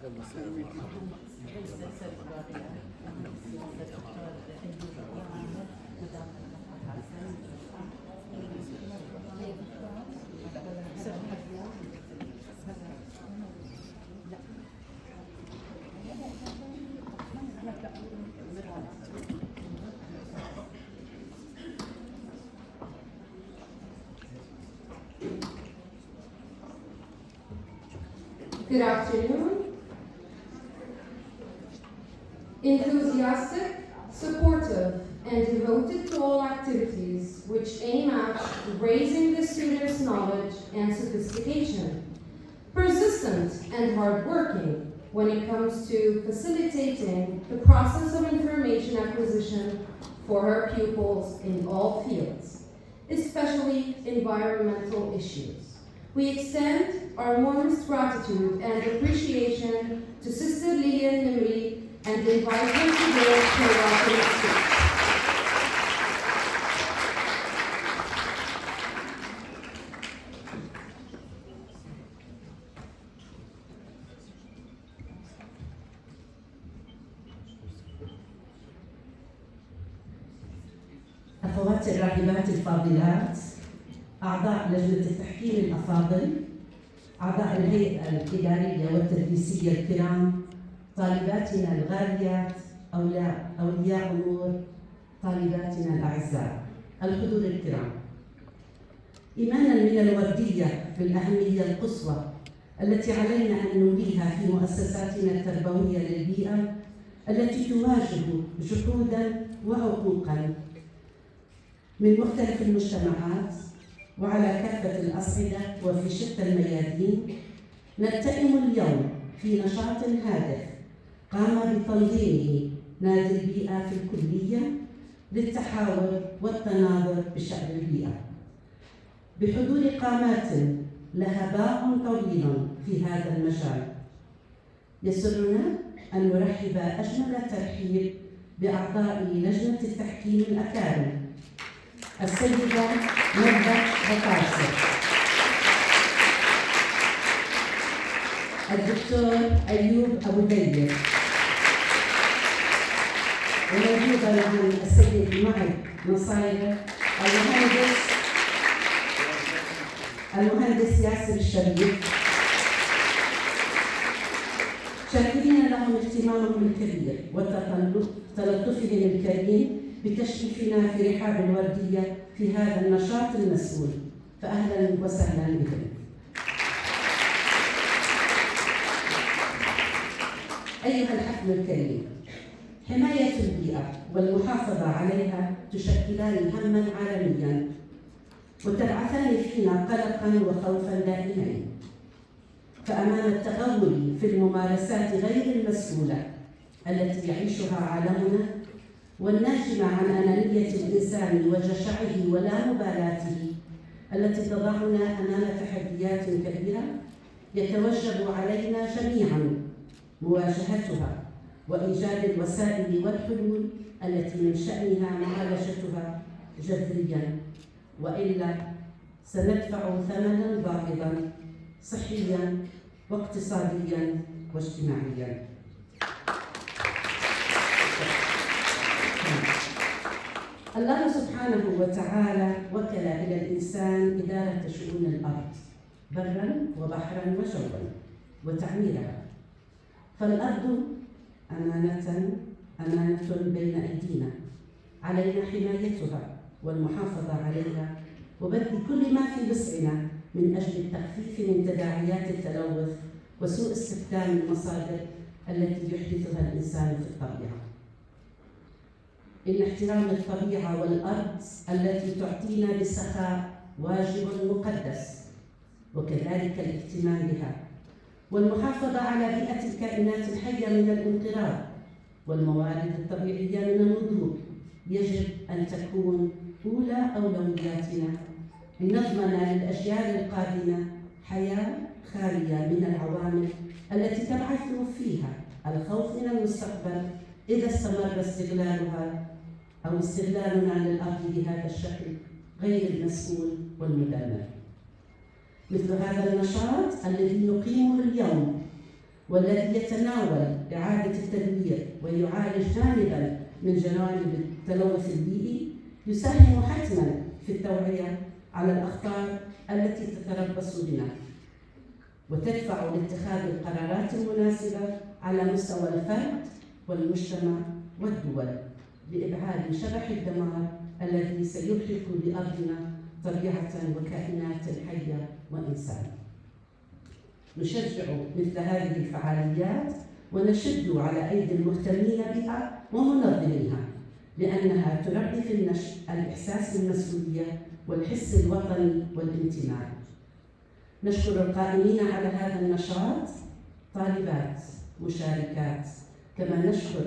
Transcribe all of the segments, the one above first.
Good afternoon. Enthusiastic, supportive, and devoted to all activities which aim at raising the students' knowledge and sophistication. Persistent and hardworking when it comes to facilitating the process of information acquisition for her pupils in all fields, especially environmental issues. We extend our warmest gratitude and appreciation to Sister Lillian Nimri and invite her to give her welcome speech. أخواتي الراحبات الفاضلات، أعضاء لجنة التحكيم الأفاضل، أعضاء الهيئة الإدارية والتدريسية الكرام، طالباتنا الغاليات، أولياء أمور طالباتنا الأعزاء، الحضور الكرام. إيمانا من الوردية بالأهمية القصوى التي علينا أن نوليها في مؤسساتنا التربوية للبيئة التي تواجه جحودا وعقوقا من مختلف المجتمعات وعلى كافة الأصعدة وفي شتى الميادين، نلتئم اليوم في نشاط هادف قام بتنظيمه نادي البيئة في الكلية للتحاور والتناظر بشأن البيئة، بحضور قامات لها باع طويل في هذا المجال. يسرنا أن نرحب أجمل ترحيب بأعضاء لجنة التحكيم الأكارم، السيدة مجدة بطاسة، الدكتور أيوب أبو دير، وموجود معنا السيد معي نصاير المهندس ياسر الشريف. شاكرين لهم اهتمامهم الكبير وتلطفهم الكريم بتشريفنا في رحاب الوردية في هذا النشاط المسؤول، فأهلا وسهلا بهم. أيها الحفل الكريم، حماية البيئة والمحافظة عليها تشكلان هماً عالمياً وتبعثان فينا قلقاً وخوفاً دائمين، فأمام التغول في الممارسات غير المسؤولة التي يعيشها عالمنا والناشئة عن أنانية الإنسان وجشعه ولا مبالاته التي تضعنا أمام تحديات كبيرة، يتوجب علينا جميعاً مواجهتها وإيجاد الوسائل والحلول التي من شأنها معالجتها جذرياً، وإلا سندفع ثمناً باهظاً صحياً واقتصادياً واجتماعياً. الله سبحانه وتعالى وكل إلى الإنسان إدارة شؤون الأرض برا وبحرا وجوا وتعميرها، فالأرض أمانة بين أيدينا، علينا حمايتها والمحافظة عليها وبذل كل ما في وسعنا من أجل التخفيف من تداعيات التلوث وسوء استخدام المصادر التي يحدثها الإنسان في الطبيعة. إن احترام الطبيعة والأرض التي تعطينا بالسخاء واجب مقدس، وكذلك الاهتمام بها والمحافظة على بيئة الكائنات الحية من الانقراض والموارد الطبيعية من النضوج يجب أن تكون أولى أولوياتنا لنضمن للأجيال القادمة حياة خالية من العوامل التي تبعث فيها الخوف من المستقبل إذا استمر استغلالنا للأرض بهذا الشكل غير المسؤول والمدمر. مثل هذا النشاط الذي نقيمه اليوم والذي يتناول إعادة التدوير ويعالج جانباً من جوانب التلوث البيئي يساهم حتماً في التوعية على الأخطار التي تتربص بنا وتدفع لاتخاذ القرارات المناسبة على مستوى الفرد والمجتمع والدول لإبعاد شبح الدمار الذي سيلحق بأرضنا طبيعة وكائنات حية وإنسان. نشجع مثل هذه الفعاليات ونشد على أيدي المهتمين بها ومنظميها لأنها تربي في النشء الإحساس بالمسؤولية والحس الوطني والانتماء. نشكر القائمين على هذا النشاط طالبات مشاركات، كما نشكر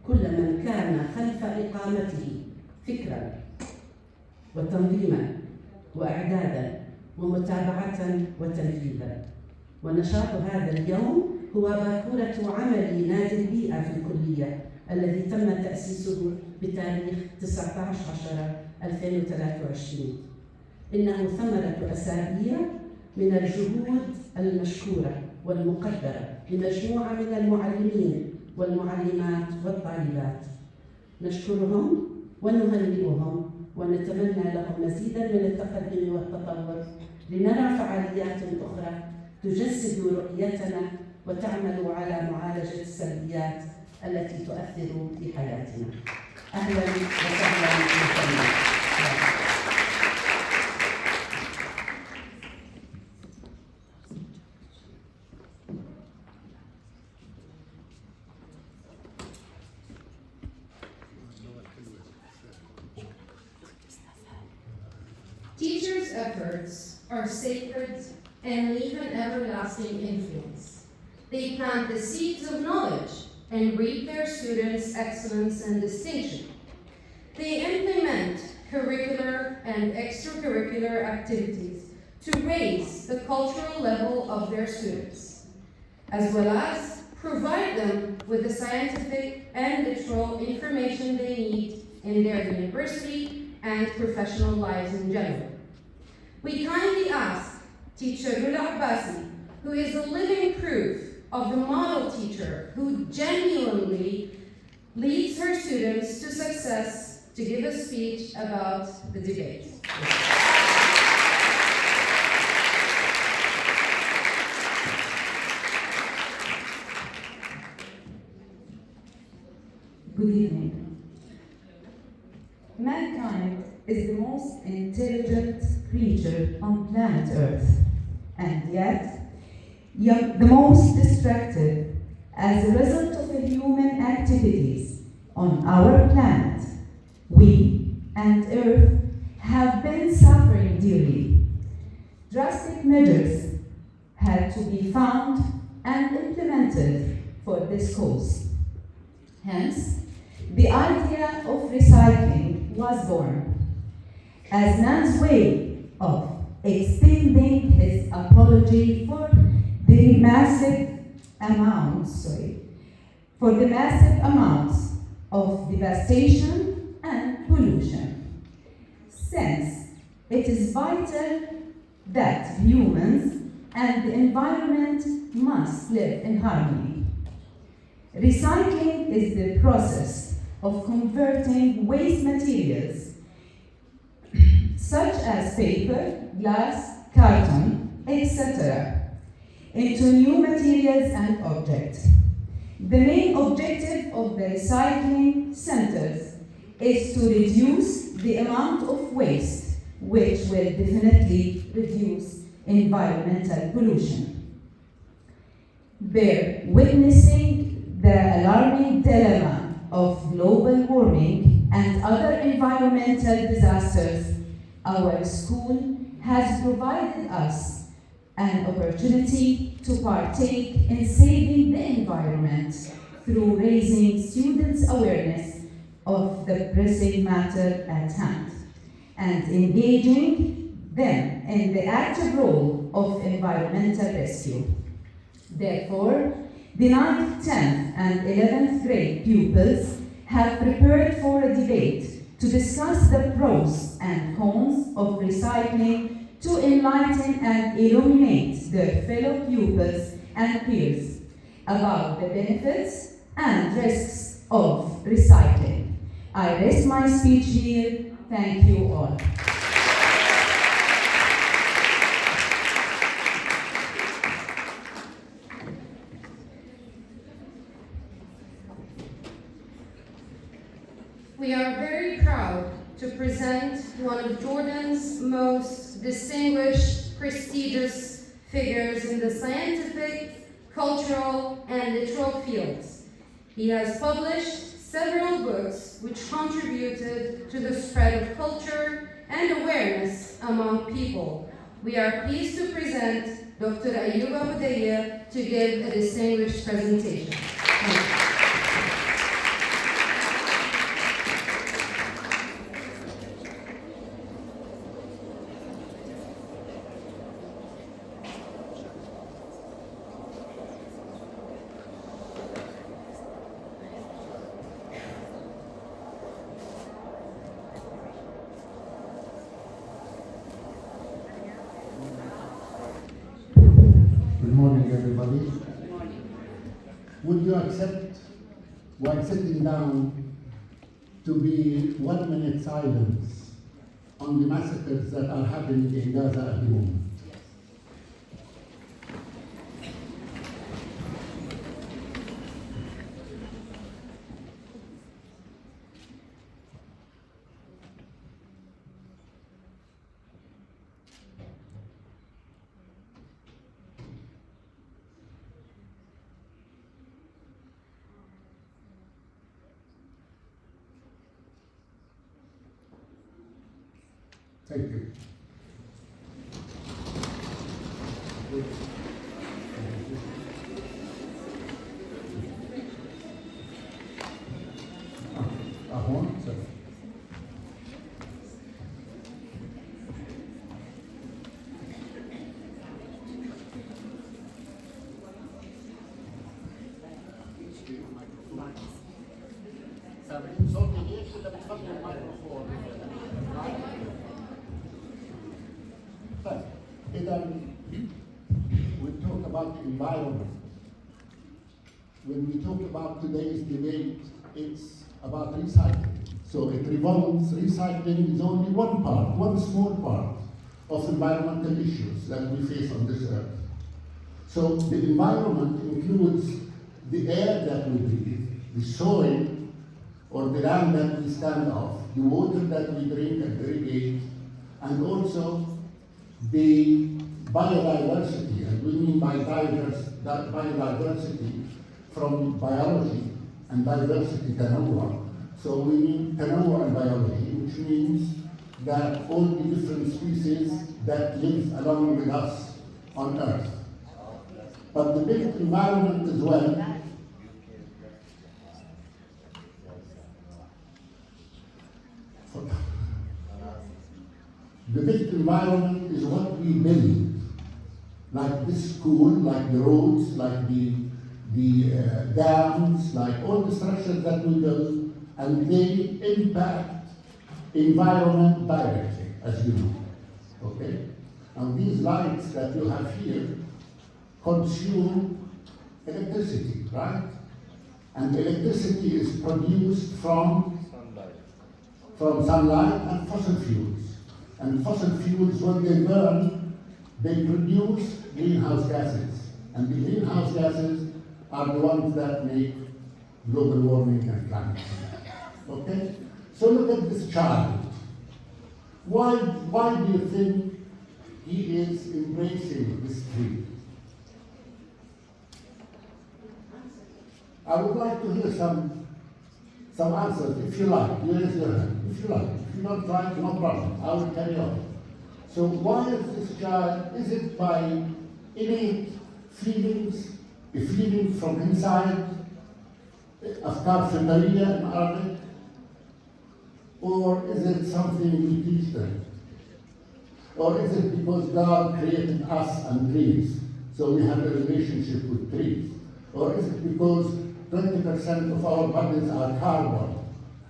كل من كان خلف إقامته فكرا وتنظيما وإعدادا ومتابعة وتنفيذا. ونشاط هذا اليوم هو باكورة عمل نادي البيئة في الكلية الذي تم تأسيسه بتاريخ 19/10/2023. إنه ثمرة أسابيع من الجهود المشكورة والمقدرة لمجموعة من المعلمين والمعلمات والطالبات. نشكرهم ونهنئهم ونتمنى لهم مزيدا من التقدم والتطور لنرى فعاليات أخرى تجسد رؤيتنا وتعمل على معالجة السلبيات التي تؤثر في حياتنا. أهلا وسهلا بكم. Teachers' efforts are sacred and leave an everlasting influence. They plant the seeds of knowledge and reap their students' excellence and distinction. They implement curricular and extracurricular activities to raise the cultural level of their students, as well as provide them with the scientific and literal information they need in their university and professional lives in general. We kindly ask Teacher Rula Abbasi, who is a living proof of the model teacher who genuinely leads her students to success, to give a speech about the debate. Good evening. Mankind is the most intelligent creature on planet Earth, and yet the most destructive as a result of the human activities on our planet. We and Earth have been suffering dearly. Drastic measures had to be found and implemented for this cause. Hence, the idea of recycling was born as man's way of extending his apology for the massive amounts of devastation and pollution. Since it is vital that humans and the environment must live in harmony. Recycling is the process of converting waste materials such as paper, glass, carton, etc. into new materials and objects. The main objective of the recycling centers is to reduce the amount of waste, which will definitely reduce environmental pollution. They're witnessing the alarming dilemma of global warming and other environmental disasters. Our school has provided us an opportunity to partake in saving the environment through raising students' awareness of the pressing matter at hand and engaging them in the active role of environmental rescue. Therefore, the 9th, 10th, and 11th grade pupils have prepared for a debate to discuss the pros and cons of recycling to enlighten and illuminate their fellow pupils and peers about the benefits and risks of recycling. I rest my speech here. Thank you all. We are very proud to present one of Jordan's most distinguished, prestigious figures in the scientific, cultural, and literal fields. He has published several books which contributed to the spread of culture and awareness among people. We are pleased to present Dr. Ayoub Abudaya to give a distinguished presentation. Thank you. Good morning, everybody. Would you accept, while sitting down, to be 1 minute silence on the massacres that are happening in Gaza at the moment? Thank you. Sir. We talk about environment. When we talk about today's debate, it's about recycling. So it revolves, recycling is only one part, one small part of environmental issues that we face on this earth. So the environment includes the air that we breathe, the soil or the land that we stand off, the water that we drink and irrigate, and also the biodiversity. And we mean by biodiversity from biology and diversity tanawwa. So we mean tanawwa and biology, which means that all the different species that live along with us on Earth. But the big environment as well the big environment is what we build, like this school, like the roads, like the dams, like all the structures that we build, and they impact environment directly, as you know. Okay? And these lights that you have here consume electricity, right? And electricity is produced from sunlight and fossil fuels. And fossil fuels, when they burn, they produce greenhouse gases. And the greenhouse gases are the ones that make global warming and climate change. Okay? So look at this child. Why do you think he is embracing this tree? I would like to hear some answers, if you like. You raise your hand, if you like. If you don't like, no problem. I will carry on. So why is this child, is it by innate feelings, a feeling from inside, afkar fitariya in Arabic, or is it something we teach them? Or is it because God created us and trees, so we have a relationship with trees? Or is it because 20% of our bodies are carbon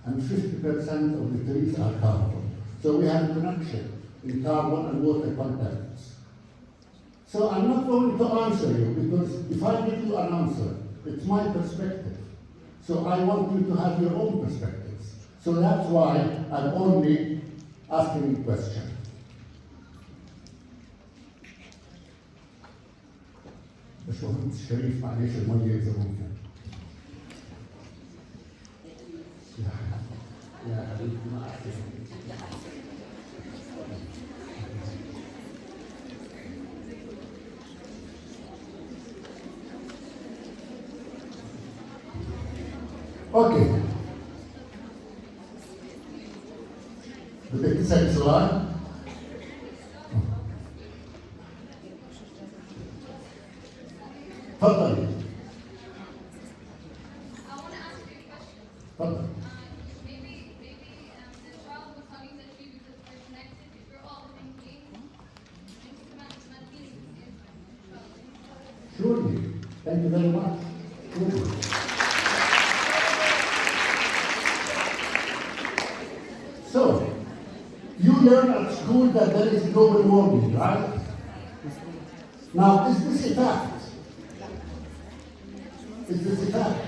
and 50% of the trees are carbon? So we have a connection in carbon and water contacts. So I'm not going to answer you, because if I give you an answer It's my perspective. So I want you to have your own perspectives. So that's why I'm only asking a question. باشمهندس شريف معلش المية إذا ممكن. يا حبيبي ما أعرف. اوكي. بدك تسأل سؤال؟ تفضلي. تفضل. Surely. Thank you very much. Surely. So, you learn at school that there is global warming, right? Now, is this a fact? Is this a fact?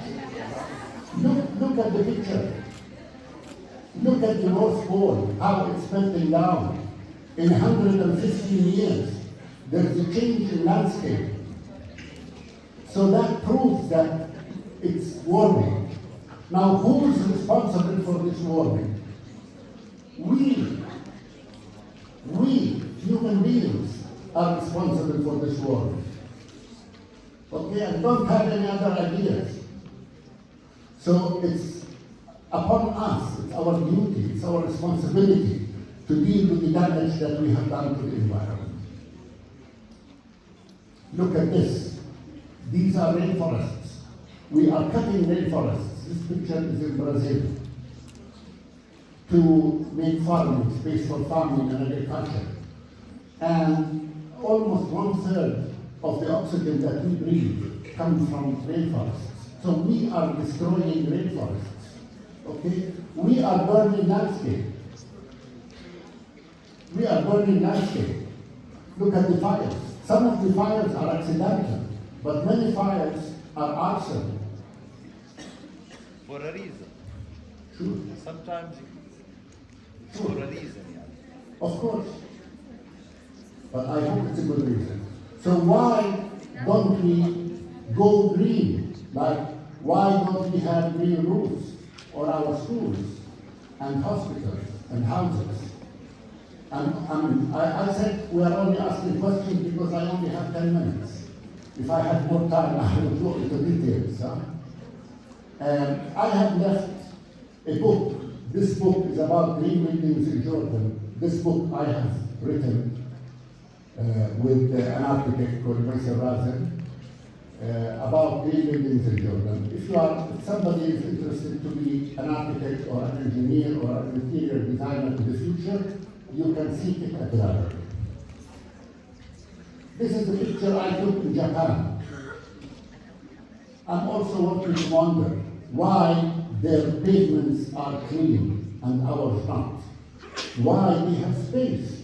Look at the picture. Look at the North Pole, how it's melting down. In 115 years, there's a change in landscape. So that proves that it's warming. Now, who's responsible for this warming? We, human beings, are responsible for this warming. Okay, and don't have any other ideas. So it's upon us, it's our duty, it's our responsibility to deal with the damage that we have done to the environment. Look at this. These are rainforests. We are cutting rainforests. This picture is in Brazil. To make farming, space for farming and agriculture. And almost 1/3 of the oxygen that we breathe comes from rainforests. So we are destroying rainforests, okay? We are burning landscape. We are burning landscape. Look at the fires. Some of the fires are accidental, but many fires are arson. For a reason. Sure. Sometimes it's for a reason, yeah. Of course. But I hope it's a good reason. So why don't we go green? Like, why don't we have green roofs on our schools and hospitals and houses? And I said we are only asking questions because I only have 10 minutes. If I had more time, I would go into details. Huh? I have left a book. This book is about green buildings in Jordan. This book I have written with an architect called Maysar Razen about green buildings in Jordan. If somebody is interested to be an architect or an engineer or an interior designer in the future, you can seek it at the library. This is the picture I took in Japan. I'm also wanting to wonder why their pavements are clean and ours not. Why they have space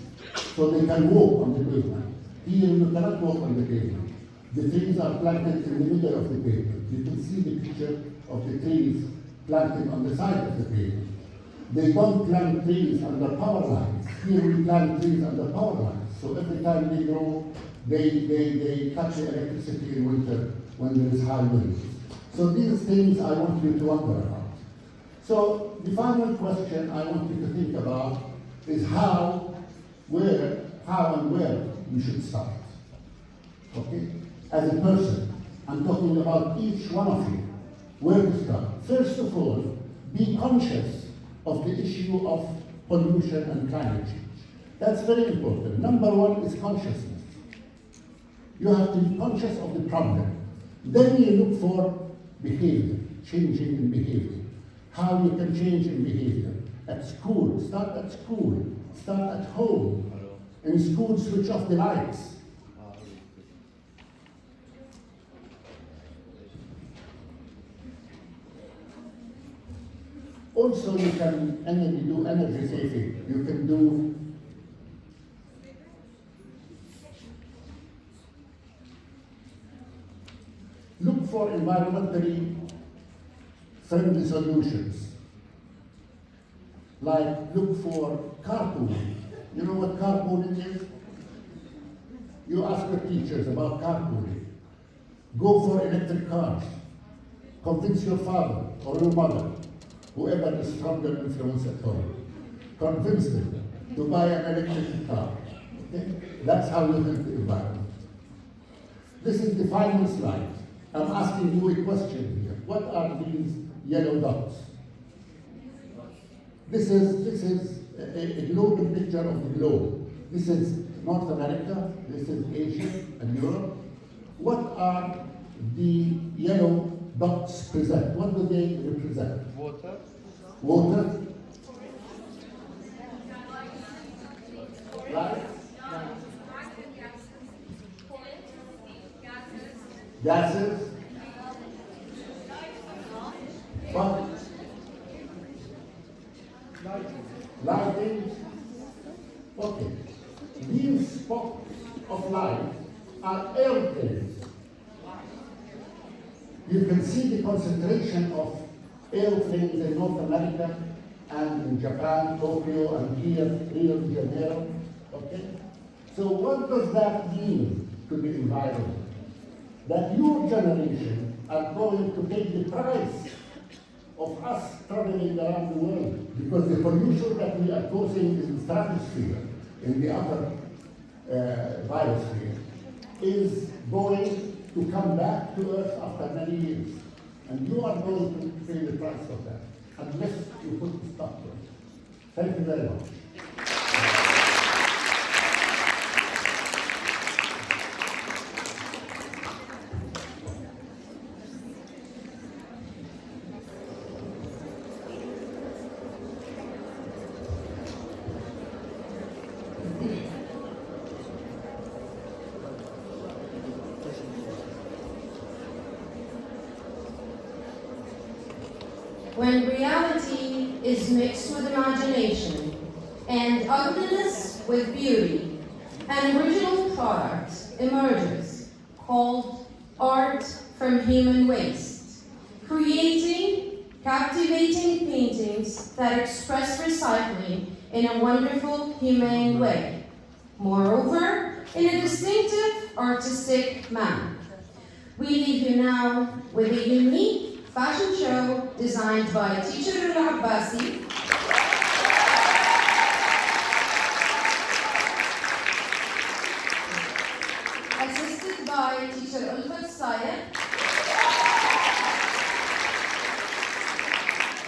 so they can walk on the pavement. Here you cannot walk on the pavement. The trees are planted in the middle of the pavement. You can see the picture of the trees planted on the side of the pavement. They don't plant trees under power lines. Here we plant trees under power lines. So every time they grow, they cut the electricity in winter when there is high winds. So these things I want you to wonder about. So the final question I want you to think about is how and where we should start. Okay? As a person, I'm talking about each one of you. Where to start? First of all, be conscious of the issue of pollution and climate change. That's very important. Number one is consciousness. You have to be conscious of the problem. Then you look for behavior, changing in behavior. How you can change in behavior. At school, start at school, start at home. In school, switch off the lights. Also, you can do energy saving. You can do look for environmentally friendly solutions. Like look for carpooling. You know what carpooling is? You ask your teachers about carpooling. Go for electric cars. Convince your father or your mother, whoever is stronger influence at home. Convince them to buy an electric car. Okay? That's how you help the environment. This is the final slide. I'm asking you a question here. What are these yellow dots? This is a global picture of the globe. This is North America, this is Asia and Europe. What are the yellow dots present? What do they represent? Water. Water. Right? Gases. What? Lighting. Okay. These spots of light are airplanes. You can see the concentration of airplanes in North America and in Japan, Tokyo, and here, Rio de Janeiro. Okay? So what does that mean to the environment? That your generation are going to pay the price of us traveling around the world, because the pollution that we are causing in the stratosphere, in the upper biosphere, is going to come back to Earth after many years. And you are going to pay the price of that, unless you put a stop to it. Thank you very much. When reality is mixed with imagination and ugliness with beauty, an original product emerges called art from human waste, creating captivating paintings that express recycling in a wonderful, humane way. Moreover, in a distinctive artistic manner. We leave you now with a unique fashion show designed by teacher Al-Abbasi, assisted by teacher Ulfat Sayed,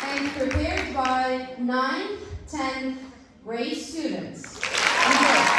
and prepared by 9th, 10th grade students. Enjoy.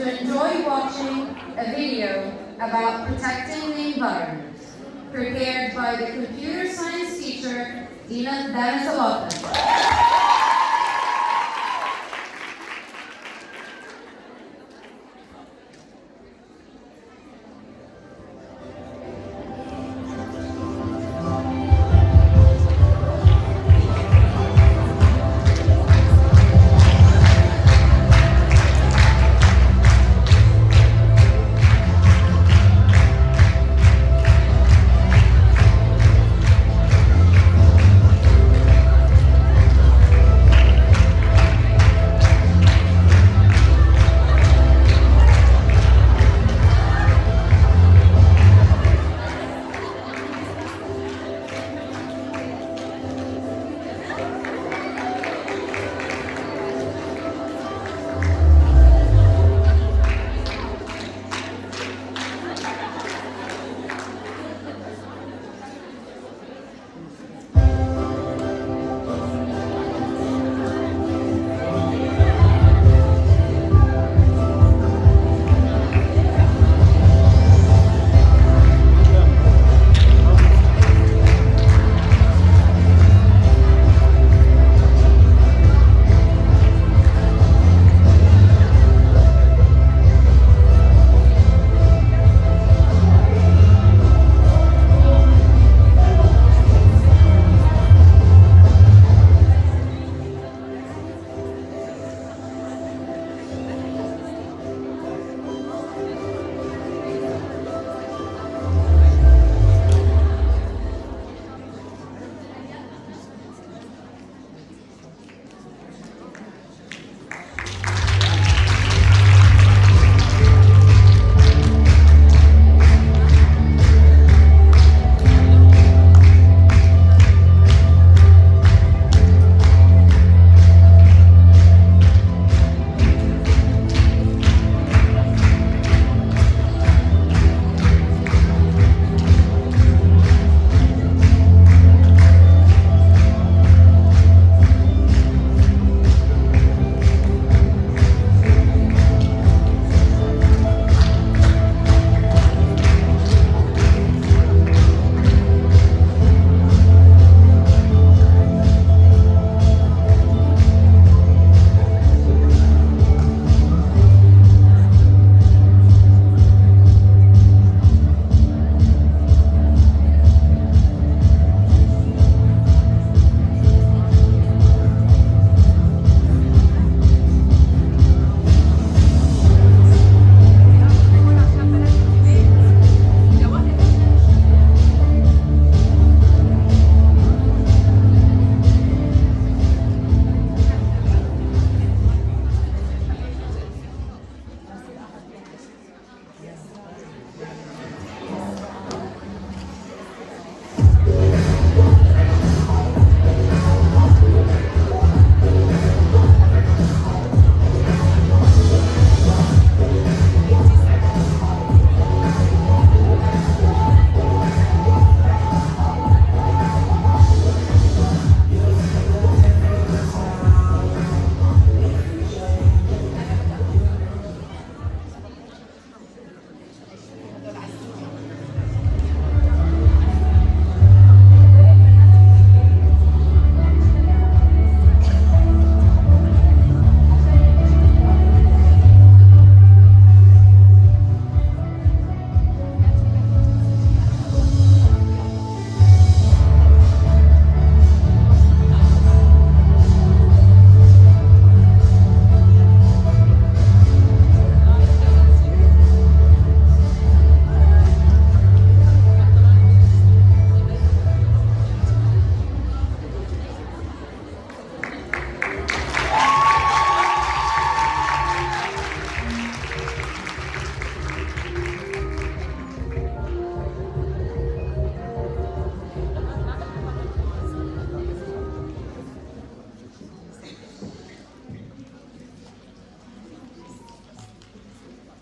to enjoy watching a video about protecting the environment, prepared by the computer science teacher, Dina Salata.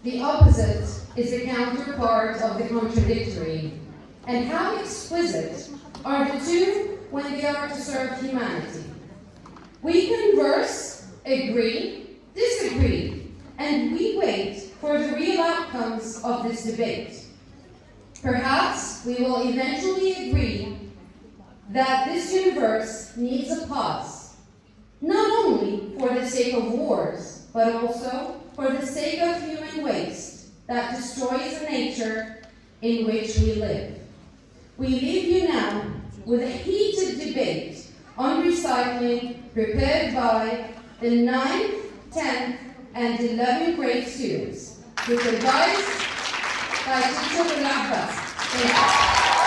The opposite is the counterpart of the contradictory. And how exquisite are the two when they are to serve humanity. We converse, agree, disagree, and we wait for the real outcomes of this debate. Perhaps we will eventually agree that this universe needs a pause, not only for the sake of wars, but also for the sake of human waste that destroys the nature in which we live. We leave you now with a heated debate on recycling prepared by the 9th, 10th, and 11th grade students, with advice by Teacher Abbas. Thank you.